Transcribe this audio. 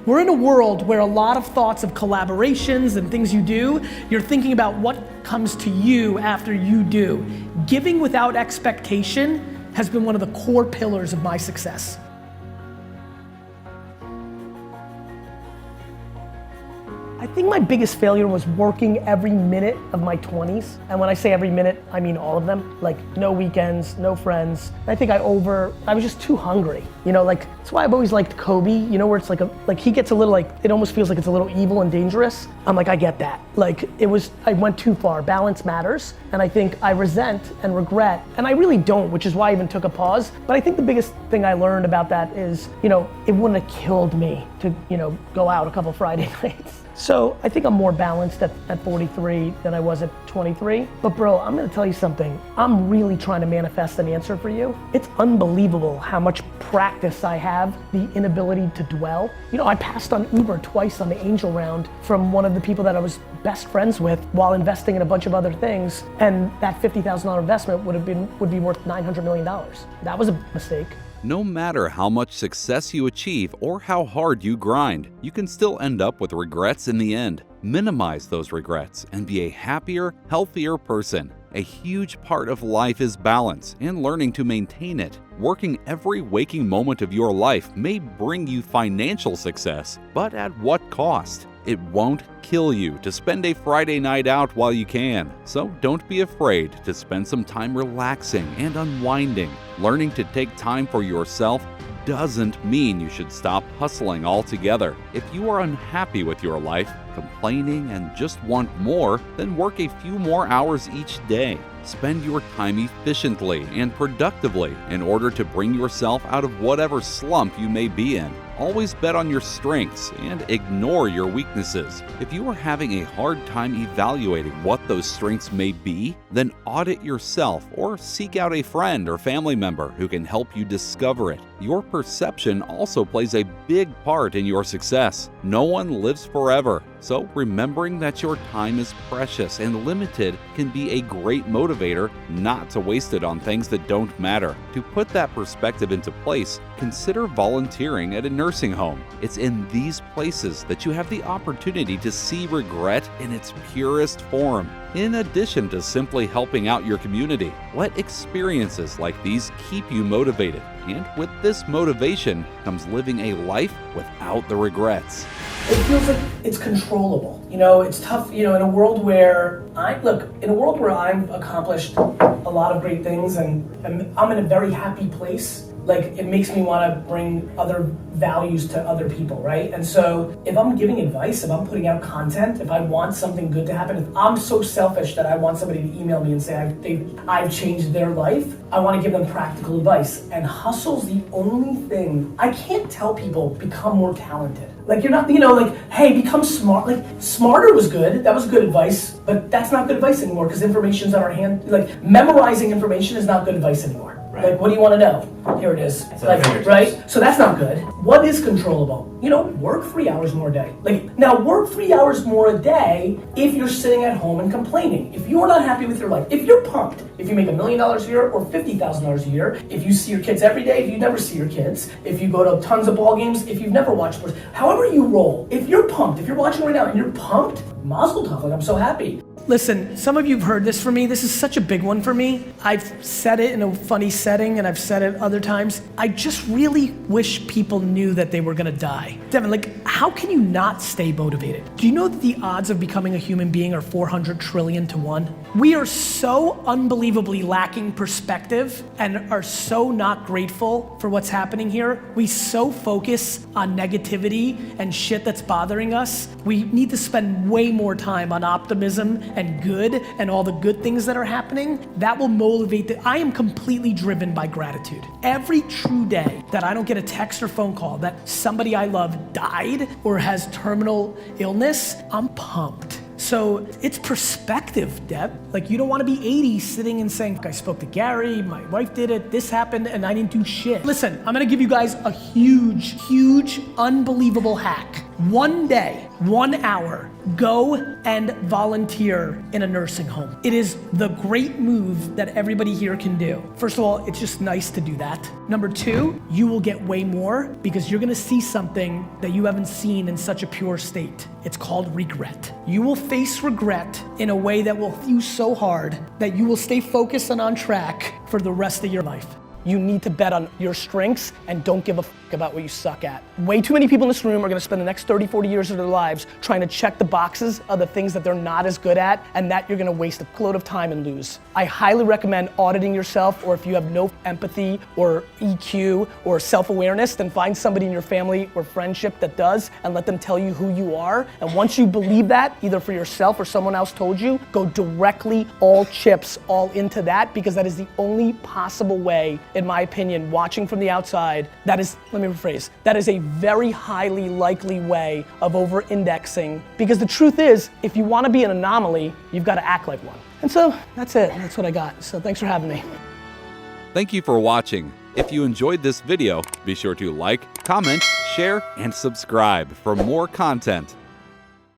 We're in a world where a lot of thoughts of collaborations and things you do, you're thinking about what comes to you after you do. Giving without expectation has been one of the core pillars of my success. I think my biggest failure was working every minute of my 20s. And when I say every minute, I mean all of them. Like no weekends, no friends. I think I was just too hungry. You know, like, that's why I've always liked Kobe, you know, where it's like he gets a little like, it almost feels like it's a little evil and dangerous. I'm like, I get that. Like I went too far. Balance matters. And I think I resent and regret, and I really don't, which is why I even took a pause. But I think the biggest thing I learned about that is, you know, it wouldn't have killed me to, you know, go out a couple Friday nights. So I think I'm more balanced at 43 than I was at 23. But bro, I'm gonna tell you something. I'm really trying to manifest an answer for you. It's unbelievable how much practice I have, the inability to dwell. You know, I passed on Uber twice on the angel round from one of the people that I was best friends with while investing in a bunch of other things. And that $50,000 investment would be worth $900 million. That was a mistake. No matter how much success you achieve or how hard you grind, you can still end up with regrets in the end. Minimize those regrets and be a happier, healthier person. A huge part of life is balance and learning to maintain it. Working every waking moment of your life may bring you financial success, but at what cost? It won't kill you to spend a Friday night out while you can, so don't be afraid to spend some time relaxing and unwinding. Learning to take time for yourself doesn't mean you should stop hustling altogether. If you are unhappy with your life, complaining, and just want more, then work a few more hours each day. Spend your time efficiently and productively in order to bring yourself out of whatever slump you may be in. Always bet on your strengths and ignore your weaknesses. If you are having a hard time evaluating what those strengths may be, then audit yourself or seek out a friend or family member who can help you discover it. Your perception also plays a big part in your success. No one lives forever, so remembering that your time is precious and limited can be a great motivator not to waste it on things that don't matter. To put that perspective into place, consider volunteering at a nursing home. It's in these places that you have the opportunity to see regret in its purest form. In addition to simply helping out your community, let experiences like these keep you motivated. And with this motivation comes living a life without the regrets. It feels like it's controllable. You know, it's tough, you know, in a world where I've accomplished a lot of great things and I'm in a very happy place. Like, it makes me want to bring other values to other people, right? And so if I'm giving advice, if I'm putting out content, if I want something good to happen, if I'm so selfish that I want somebody to email me and say I've changed their life, I want to give them practical advice. And hustle's the only thing. I can't tell people become more talented. Like, you're not, you know, like, hey, become smart. Like, smarter was good. That was good advice, but that's not good advice anymore because information's on our hand. Like, memorizing information is not good advice anymore. Right. Like, what do you want to know? Here it is. Like, right? So that's not good. What is controllable? You know, work 3 hours more a day. Like, now work 3 hours more a day if you're sitting at home and complaining. If you're not happy with your life, if you're pumped, if you make $1 million a year or $50,000 a year, if you see your kids every day, if you never see your kids, if you go to tons of ball games, if you've never watched sports, however you roll, if you're pumped, if you're watching right now and you're pumped, mazel tov, like, I'm so happy. Listen, some of you have heard this from me. This is such a big one for me. I've said it in a funny setting and I've said it other times. I just really wish people knew that they were gonna die. Devin, like, how can you not stay motivated? Do you know that the odds of becoming a human being are 400 trillion to 1? We are so unbelievably lacking perspective and are so not grateful for what's happening here. We so focus on negativity and shit that's bothering us. We need to spend way more time on optimism and good and all the good things that are happening. That will motivate. I am completely driven by gratitude. Every true day that I don't get a text or phone call that somebody I love died or has terminal illness, I'm pumped. So it's perspective, Deb. Like, you don't want to be 80 sitting and saying, I spoke to Gary, my wife did it, this happened, and I didn't do shit. Listen, I'm gonna give you guys a huge, unbelievable hack. one day, 1 hour, go and volunteer in a nursing home. It is the great move that everybody here can do. First of all, it's just nice to do that. Number two, you will get way more because you're gonna see something that you haven't seen in such a pure state. It's called regret. You will face regret in a way that will feel so hard that you will stay focused and on track for the rest of your life. You need to bet on your strengths and don't give a fuck about what you suck at. Way too many people in this room are gonna spend the next 30, 40 years of their lives trying to check the boxes of the things that they're not as good at, and that you're gonna waste a load of time and lose. I highly recommend auditing yourself, or if you have no empathy or EQ or self-awareness, then find somebody in your family or friendship that does and let them tell you who you are. And once you believe that, either for yourself or someone else told you, go directly all chips, all into that, because that is the only possible way, in my opinion, watching from the outside, that is, let me rephrase, that is a very highly likely way of over-indexing, because the truth is, if you want to be an anomaly, you've got to act like one. And so, that's it, that's what I got. So thanks for having me. Thank you for watching. If you enjoyed this video, be sure to like, comment, share, and subscribe for more content.